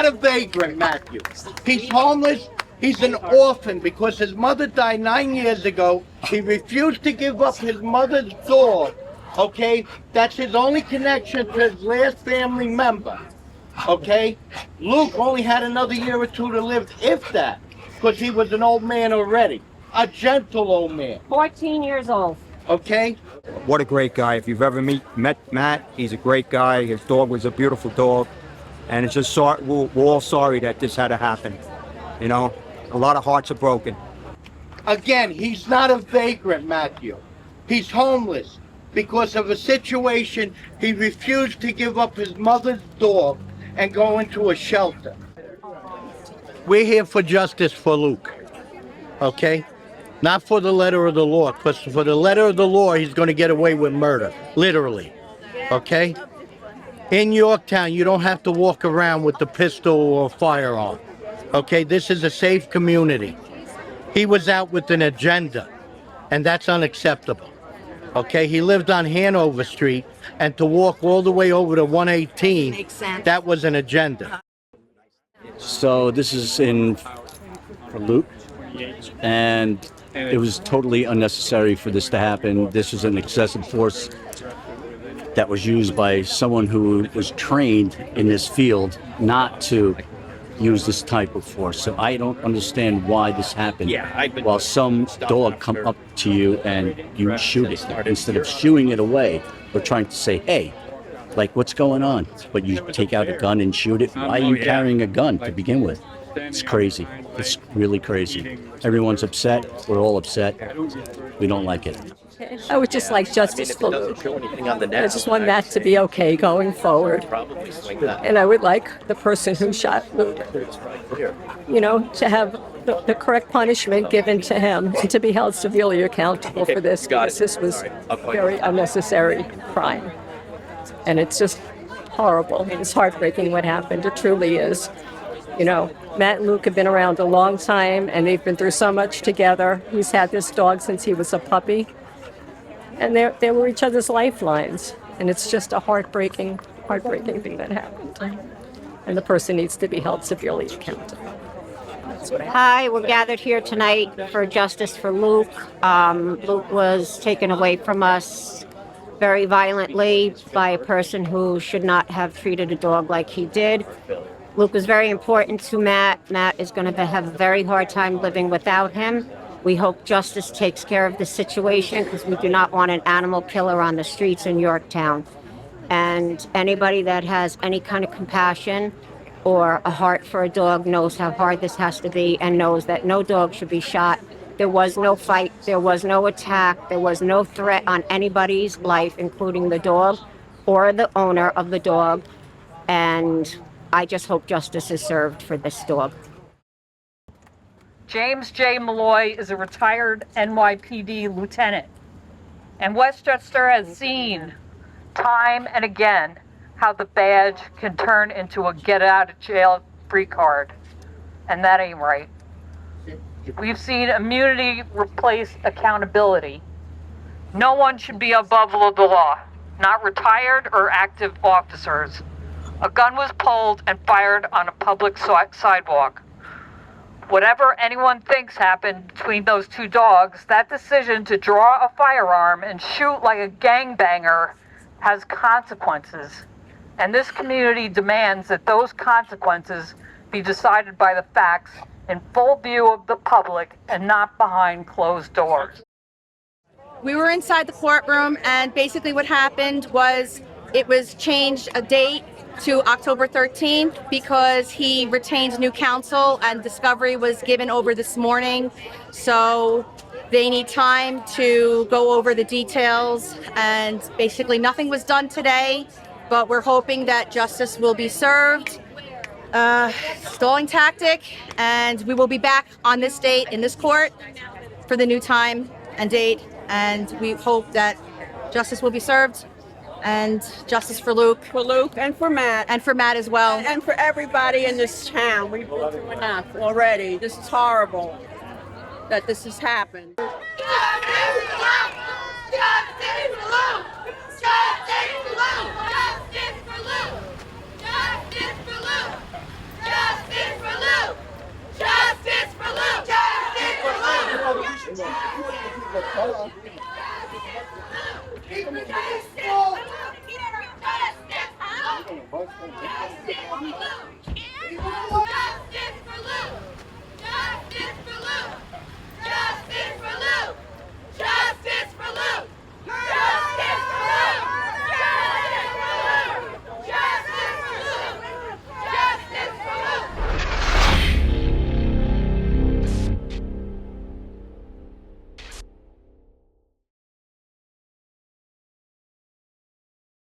not a vagrant, Matthew. He's homeless. He's an orphan because his mother died 9 years ago. He refused to give up his mother's dog, okay? That's his only connection to his last family member, okay? Luke only had another year or two to live, if that, because he was an old man already. A gentle old man. 14 years old. Okay? What a great guy. If you've ever met Matt, he's a great guy. His dog was a beautiful dog. And it's just we're all sorry that this had to happen. You know, a lot of hearts are broken. Again, he's not a vagrant, Matthew. He's homeless because of a situation. He refused to give up his mother's dog and go into a shelter. We're here for justice for Luke, okay? Not for the letter of the law, because for the letter of the law, he's going to get away with murder, literally, okay? In Yorktown, you don't have to walk around with the pistol or firearm, okay? This is a safe community. He was out with an agenda, and that's unacceptable, okay? He lived on Hanover Street, and to walk all the way over to 118, that was an agenda. So this is for Luke, and it was totally unnecessary for this to happen. This was an excessive force that was used by someone who was trained in this field not to use this type of force. So I don't understand why this happened. While some dog come up to you and you shoot it, instead of shooing it away or trying to say, hey, like, what's going on? But you take out a gun and shoot it. Why are you carrying a gun to begin with? It's crazy. It's really crazy. Everyone's upset. We're all upset. We don't like it. I would just like justice for Luke. I just want that to be okay going forward. And I would like the person who shot Luke, you know, to have the correct punishment given to him and to be held severely accountable for this, because this was a very unnecessary crime. And it's just horrible. It's heartbreaking what happened. It truly is. You know, Matt and Luke have been around a long time, and they've been through so much together. He's had this dog since he was a puppy. And they were each other's lifelines. And it's just a heartbreaking thing that happened. And the person needs to be held severely accountable. That's what Hi, we're gathered here tonight for justice for Luke. Luke was taken away from us very violently by a person who should not have treated a dog like he did. Luke was very important to Matt. Matt is going to have a very hard time living without him. We hope justice takes care of the situation, because we do not want an animal killer on the streets in Yorktown. And anybody that has any kind of compassion or a heart for a dog knows how hard this has to be, and knows that no dog should be shot. There was no fight, there was no attack, there was no threat on anybody's life, including the dog or the owner of the dog. And I just hope justice is served for this dog. James J. Molloy is a retired NYPD lieutenant, and Westchester has seen time and again how the badge can turn into a get-out-of-jail-free card, and that ain't right. We've seen immunity replace accountability. No one should be above the law, not retired or active officers. A gun was pulled and fired on a public sidewalk. Whatever anyone thinks happened between those two dogs, that decision to draw a firearm and shoot like a gangbanger has consequences. And this community demands that those consequences be decided by the facts in full view of the public and not behind closed doors. We were inside the courtroom, and basically what happened was it was changed a date to October 13th because he retained new counsel, and discovery was given over this morning. So they need time to go over the details, and basically nothing was done today, but we're hoping that justice will be served. Stalling tactic, and we will be back on this date in this court for the new time and date, and we hope that justice will be served. And justice for Luke. For Luke and for Matt. And for Matt as well. And for everybody in this town. We've been through enough already. This is horrible that this has happened. Justice for Luke! Justice for Luke! Justice for Luke! Justice for Luke! Justice for Luke! Hold on.